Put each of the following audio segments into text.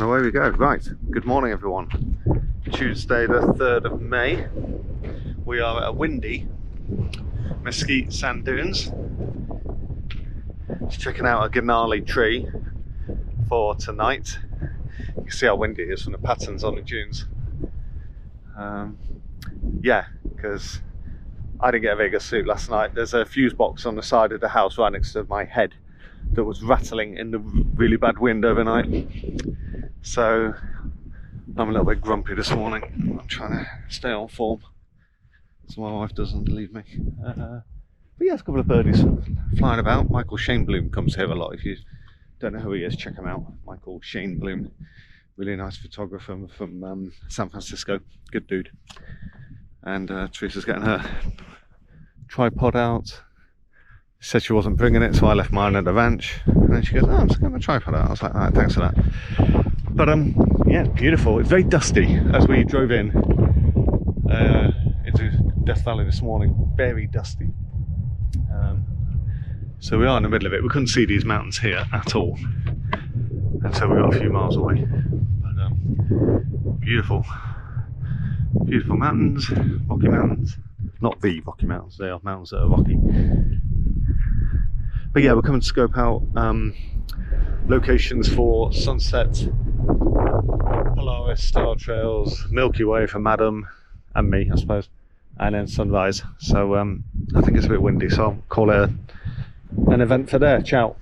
away we go. Right, good morning everyone. Tuesday the 3rd of May. We are at a windy Mesquite Sand Dunes. Just checking out a gnarly tree for tonight. You can see how windy it is from the patterns on the dunes. Yeah, because I didn't get a Vegas suit last night. There's a fuse box on the side of the house right next to my head that was rattling in the really bad wind overnight. So I'm a little bit grumpy this morning. I'm trying to stay on form so my wife doesn't leave me. But yeah, there's a couple of birdies flying about. Michael Shane Bloom comes here a lot. If you don't know who he is, check him out. Michael Shane Bloom, really nice photographer from San Francisco. Good dude. And Teresa's getting her tripod out. She said she wasn't bringing it, so I left mine at the ranch. And then she goes, "Oh, I'm just getting my tripod out." I was like, "All right, thanks for that." But yeah, beautiful. It's very dusty as we drove in into Death Valley this morning. Very dusty. So we are in the middle of it. We couldn't see these mountains here at all until we got a few miles away. But beautiful, beautiful mountains, rocky mountains. Not the Rocky Mountains, they are mountains that are rocky. But yeah, we're coming to scope out locations for sunset, Polaris, Star Trails, Milky Way for Madam and me, I suppose, and then sunrise. So I think it's a bit windy, so I'll call it an event for there. Ciao.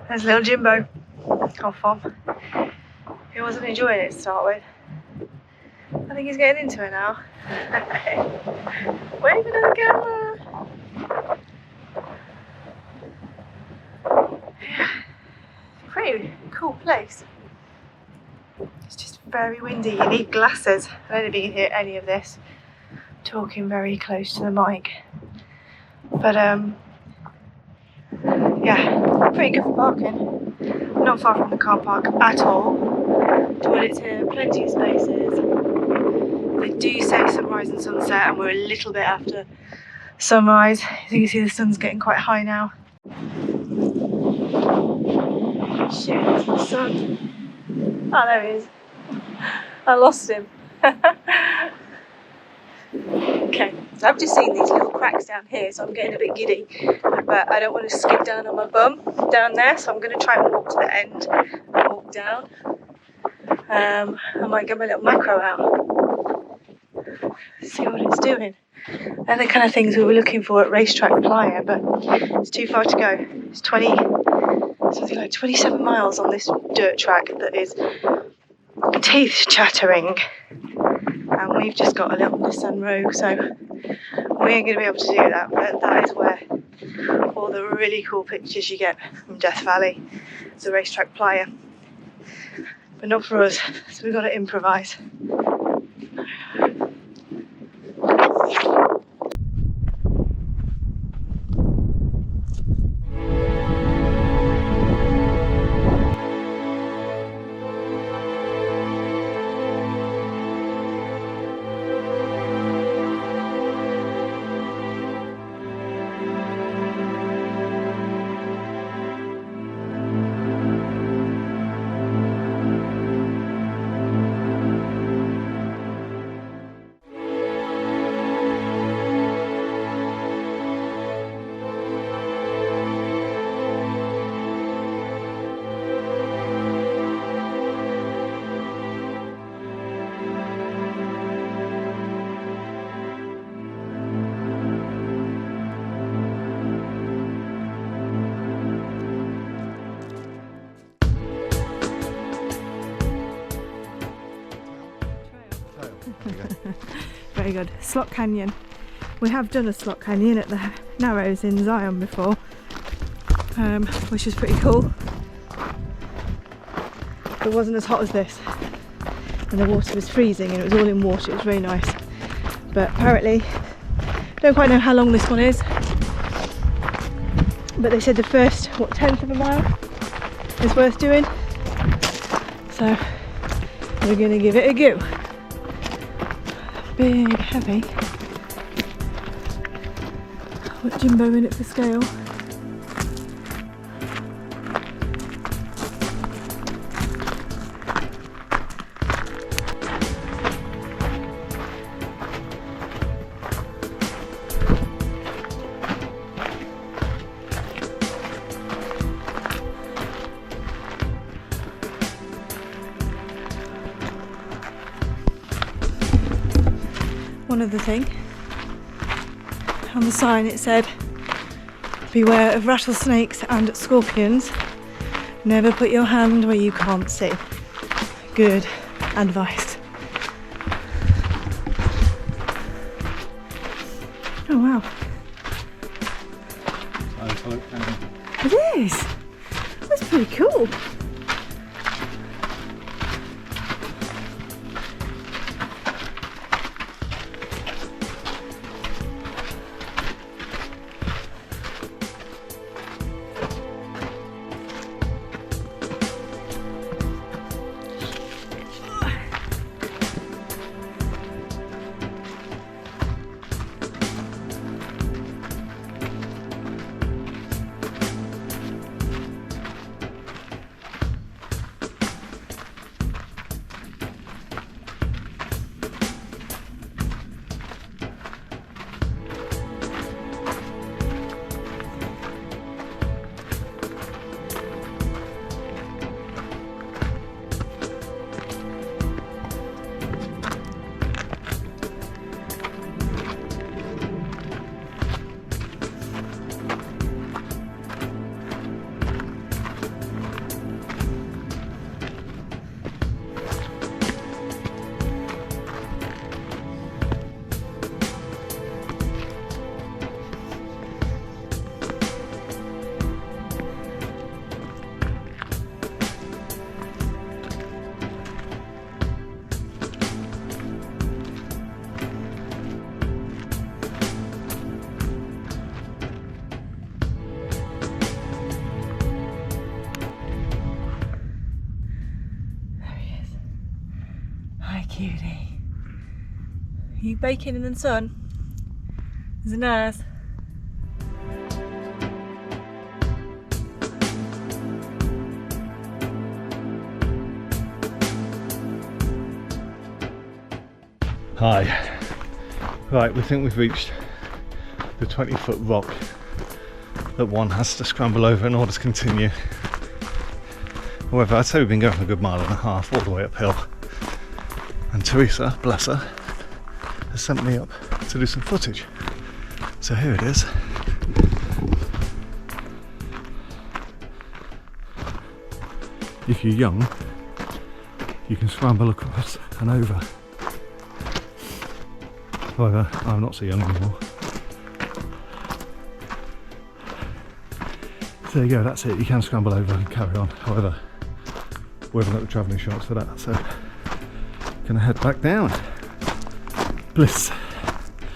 There's little Jimbo off on. He wasn't enjoying it to start with. I think he's getting into it now. Waving at the camera. Yeah, pretty cool place. It's just very windy. You need glasses. I don't know if you can hear any of this. I'm talking very close to the mic. But yeah, pretty good for parking. Not far from the car park at all. Toilets here, plenty of spaces. They do say sunrise and sunset, and we're a little bit after sunrise. As you can see, the sun's getting quite high now. Shit, that's the sun. Oh, there he is. I lost him. Okay, so I've just seen these little cracks down here, so I'm getting a bit giddy, but I don't want to skip down on my bum down there, so I'm going to try and walk to the end and walk down. I might get my little macro out, see what it's doing. They're the kind of things we were looking for at Racetrack Playa, but it's too far to go. It's something like 27 miles on this dirt track that is teeth chattering. And we've just got a little Nissan Rogue, so we ain't going to be able to do that, but that is where all the really cool pictures you get from Death Valley. It's a Racetrack Playa, but not for us, so we've got to improvise. Very good. Slot Canyon. We have done a slot canyon at the Narrows in Zion before, which was pretty cool. It wasn't as hot as this, and the water was freezing, and it was all in water. It was very nice. But apparently, don't quite know how long this one is, but they said the first, 1/10 of a mile is worth doing. So we're going to give it a go. Big, heavy. Put Jimbo in it for scale. One other thing, on the sign it said, beware of rattlesnakes and scorpions. Never put your hand where you can't see. Good advice. Oh wow. It is. That's pretty cool. Cutie. Are you baking in the sun? Is it nice? Hi. Right, we think we've reached the 20-foot rock that one has to scramble over in order to continue. However, I'd say we've been going a good mile and a half all the way uphill. And Teresa, bless her, has sent me up to do some footage. So here it is. If you're young, you can scramble across and over. However, I'm not so young anymore. So there you go, that's it. You can scramble over and carry on. However, we haven't got the travelling shorts for that, so gonna head back down. Bliss.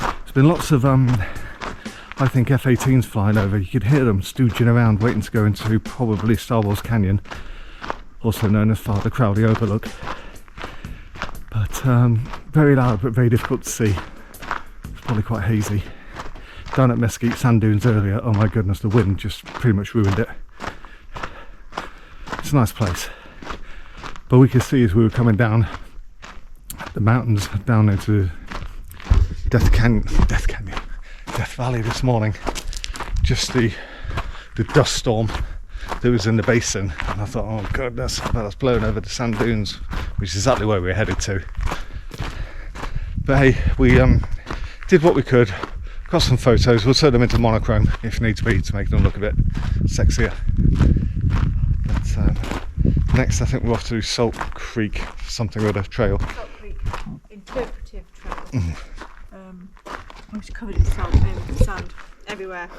There's been lots of I think F-18s flying over. You could hear them stooging around waiting to go into probably Star Wars Canyon, also known as Father Crowley Overlook. But very loud but very difficult to see. It's probably quite hazy. Down at Mesquite Sand Dunes earlier, oh my goodness, the wind just pretty much ruined it. It's a nice place. But we could see as we were coming down the mountains down into Death Valley this morning, just the dust storm that was in the basin, and I thought, oh goodness, that's blown over the sand dunes, which is exactly where we were headed to. But hey, we did what we could, got some photos. We'll turn them into monochrome if needs be to make them look a bit sexier. But next I think we're off to Salt Creek, something with a trail. Salt Creek, interpretive trail. Which covered in salt and sand everywhere.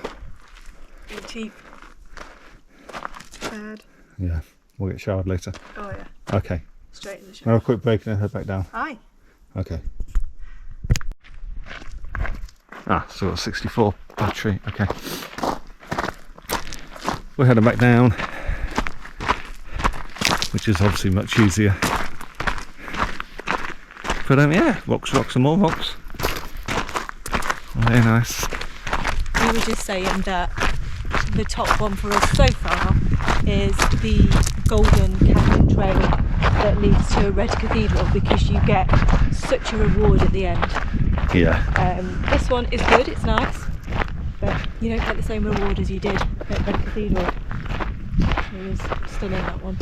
Your teeth. Bad. Yeah, we'll get showered later. Oh yeah. Okay. Straight in the shower. Now a quick break and then head back down. Aye. Okay. So got 64 battery. Okay. We're heading back down, which is obviously much easier. But yeah, rocks and more rocks. Very nice. we were just saying that the top one for us so far is the Golden Canyon Trail that leads to Red Cathedral, because you get such a reward at the end. Yeah. This one is good, it's nice, but you don't get the same reward as you did at Red Cathedral. It was stunning, that one.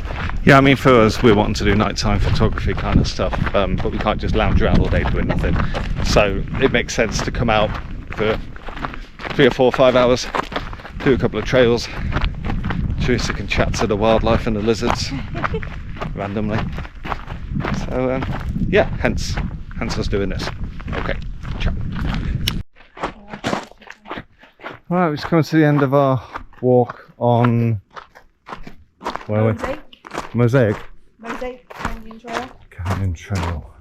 Yeah, I mean, for us, we're wanting to do nighttime photography kind of stuff, but we can't just lounge around all day doing nothing. So it makes sense to come out for 3 or 4 or 5 hours, do a couple of trails. Teresa can chat to the wildlife and the lizards randomly. So yeah, hence us doing this. Okay, ciao. Right, we're just coming to the end of our walk on Mosaic Canyon Trail.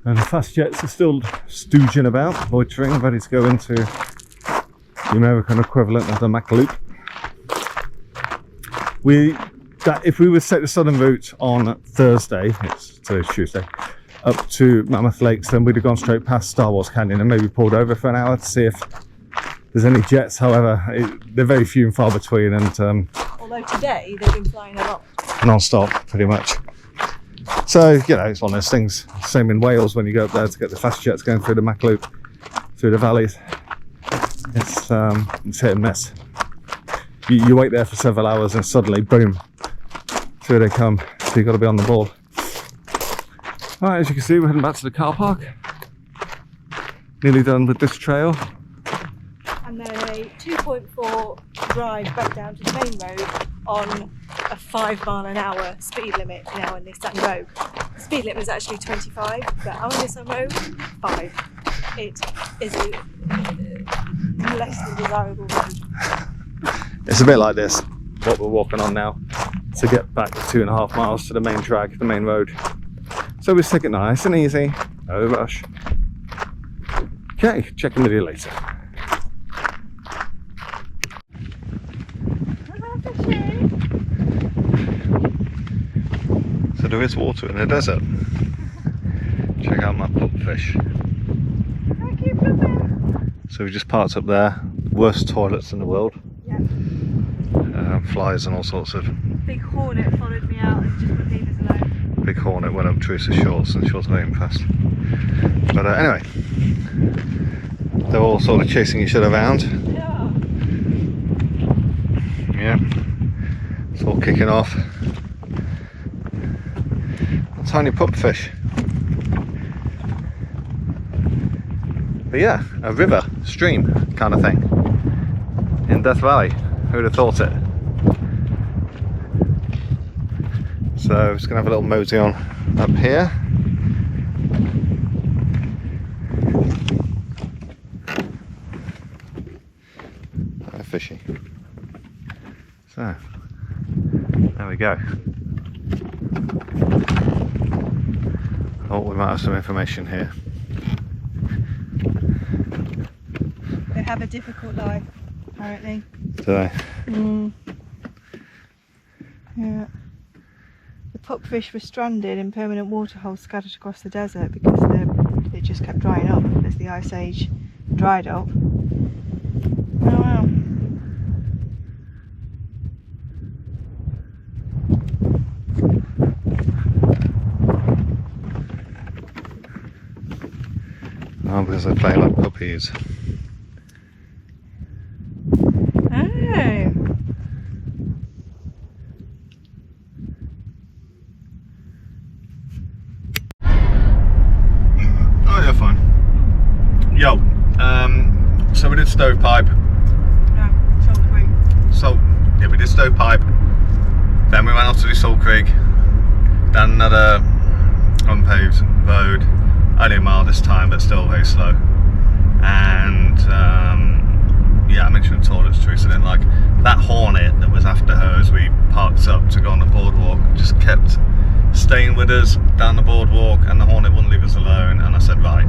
And the fast jets are still stooging about, loitering, ready to go into the American equivalent of the Mac Loop. If we would take the southern route on Thursday, today's Tuesday, up to Mammoth Lakes, then we'd have gone straight past Star Wars Canyon and maybe pulled over for an hour to see if there's any jets. However, they're very few and far between, and although today they've been flying a lot. Non-stop, pretty much. So, you know, it's one of those things. Same in Wales, when you go up there to get the fast jets going through the Mac Loop, through the valleys. It's hit and miss. You wait there for several hours and suddenly, boom, through they come. So you've got to be on the ball. Right, as you can see, we're heading back to the car park. Nearly done with this trail. And then a 2.4 drive back down to the main road on a 5 mile an hour speed limit now on Nissan Rogue. The speed limit was actually 25, but on Nissan Rogue, 5. It is a less than desirable road. It's a bit like this, what we're walking on now, to get back 2.5 miles to the main drag, the main road. So we take it nice and easy, no rush. Okay, check in with you later. So there is water in the desert. Check out my pupfish. So we just parked up there. Worst toilets in the world. Yeah. Flies and all sorts of. Big hornet followed me out and just wouldn't leave us alone. Big hornet went up Teresa's shorts and she wasn't moving fast. But anyway, they're all sort of chasing each other around. Yeah. It's all kicking off. A tiny pupfish. But yeah, a river, stream kind of thing in Death Valley. Who would have thought it? So just gonna have a little mosey on up here. Kind of fishy. So there we go. Oh, we might have some information here. They have a difficult life, apparently. Do they? Yeah. The pupfish were stranded in permanent waterholes scattered across the desert because it just kept drying up as the ice age dried up. Oh wow. Oh, because they play like puppies. Yo, so we did Stovepipe. No, Salt Creek. Yeah, we did Stovepipe. Then we went off to do Salt Creek. Down another unpaved road. Only a mile this time, but still very slow. And yeah, I mentioned the toilets. Teresa didn't like that hornet that was after her as we parked up to go on the boardwalk. Just kept staying with us down the boardwalk, and the hornet wouldn't leave us alone. And I said, right,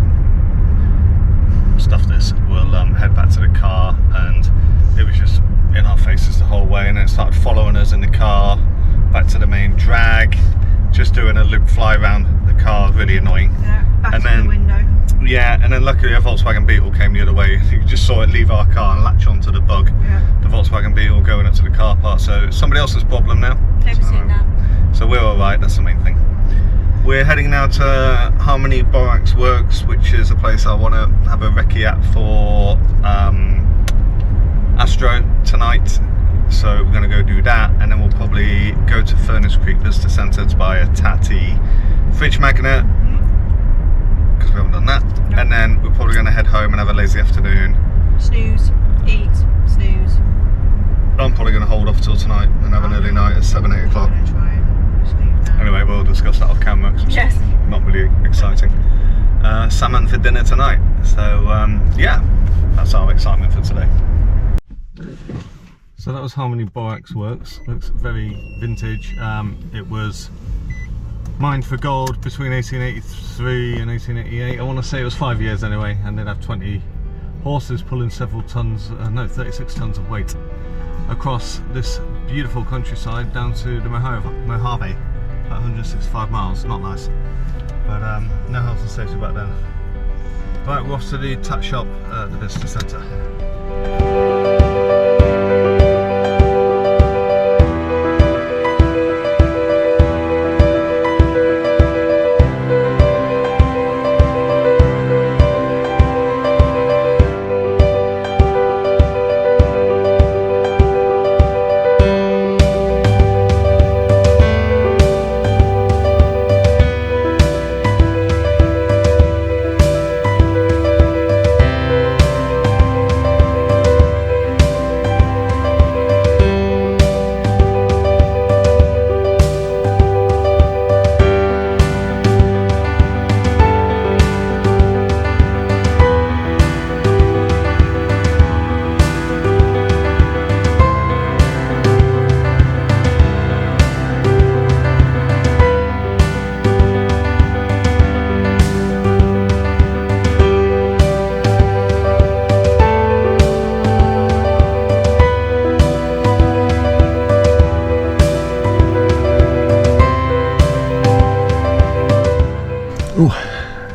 stuff this, we'll head back to the car. And it was just in our faces the whole way, and then it started following us in the car back to the main drag, just doing a loop fly around the car, really annoying. Yeah, back and to then the window. Yeah, and then luckily a Volkswagen Beetle came the other way. You just saw it leave our car and latch onto the bug. Yeah. The Volkswagen Beetle going up to the car park, so it's somebody else's problem now. Hope you've seen that. So we're alright, that's the main thing. We're heading now to Harmony Borax Works, which is a place I want to have a recce at for Astro tonight. So we're going to go do that, and then we'll probably go to Furnace Creek Visitor Centre to buy a Tati fridge magnet, because we haven't done that. No. And then we're probably going to head home and have a lazy afternoon. Snooze, eat, snooze. I'm probably going to hold off till tonight and have an early night at 7, 8 o'clock. I'm gonna try and snooze now. Anyway, we'll discuss that off camera, because it's Yes. not really exciting. Salmon for dinner tonight. So yeah, that's our excitement for today. So that was Harmony Borax Works. Looks very vintage. It was mined for gold between 1883 and 1888. I want to say it was 5 years anyway, and they'd have 20 horses pulling several tons, 36 tons of weight across this beautiful countryside down to the Mojave, about 165 miles. Not nice, but no health and safety back then. Right, we're off to the tat shop at the visitor centre.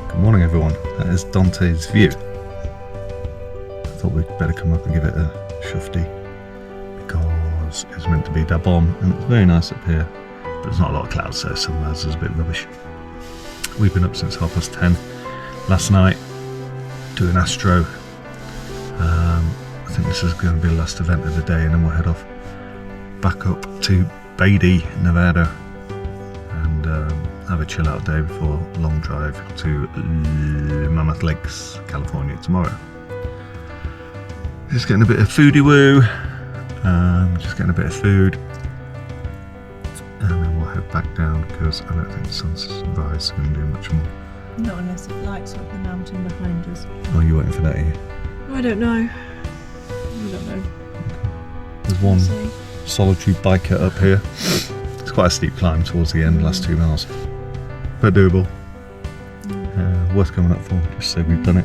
Good morning everyone, that is Dantes View. I thought we'd better come up and give it a shufty, because it's meant to be da bomb and it's very nice up here, but there's not a lot of clouds, so sunrise is a bit rubbish. We've been up since 10:30 last night doing Astro. I think this is going to be the last event of the day, and then we'll head off back up to Beatty, Nevada, and have a chill out day before a long drive to Mammoth Lakes, California tomorrow. Just getting a bit of foodie woo, just getting a bit of food, and then we'll head back down, because I don't think the sunrise is going to do much more. Not unless it lights up the mountain behind us. Oh, you're waiting for that, are you? I don't know. I don't know. There's one solitary biker up here. It's quite a steep climb towards the end, the last 2 miles, but doable. Worth coming up for, just so we've done it.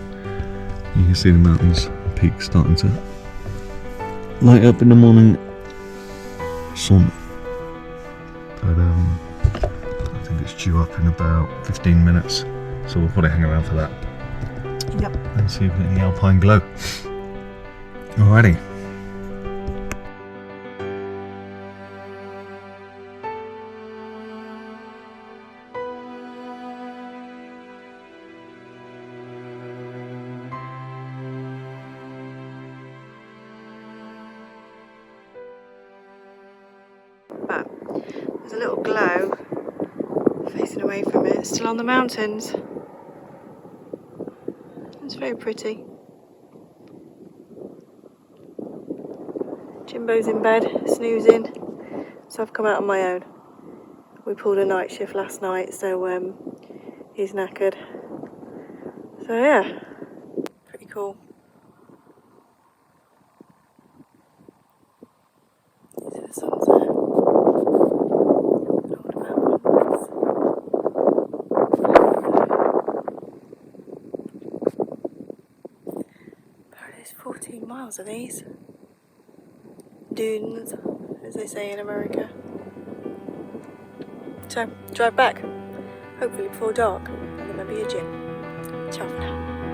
You can see the mountains and peaks starting to light up in the morning sun, but I think it's due up in about 15 minutes, so we'll probably hang around for that. Yep. And see if we get any alpine glow. Alrighty. But there's a little glow facing away from it, still on the mountains. It's very pretty. Jimbo's in bed, snoozing, so I've come out on my own. We pulled a night shift last night, so he's knackered. So yeah, pretty cool. These are the sunset. Apparently it's 14 miles of these dunes, as they say in America. So, drive back, hopefully before dark, and then maybe a gym. Ciao for now.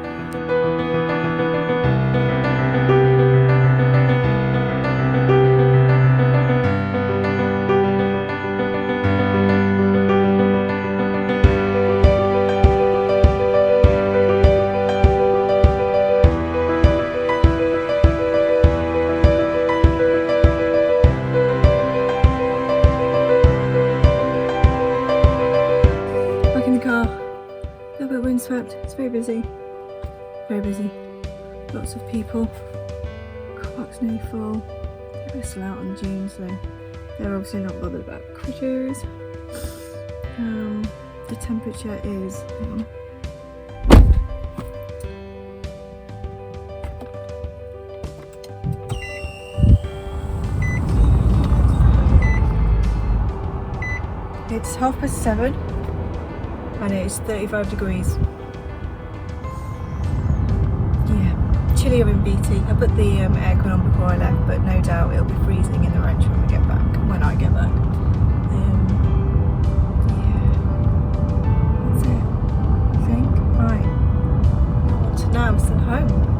Windswept. It's very busy. Very busy. Lots of people. Car park's nearly full. They're still out on the dunes, so they're obviously not bothered about the critters. The temperature is. Hang on. It's 7:30 and it's 35 degrees. Yeah, chillier in BT. I put the aircon on before I left, but no doubt it'll be freezing in the ranch when we get back. When I get back. Yeah, that's it. I think. Right. On to Nams and home.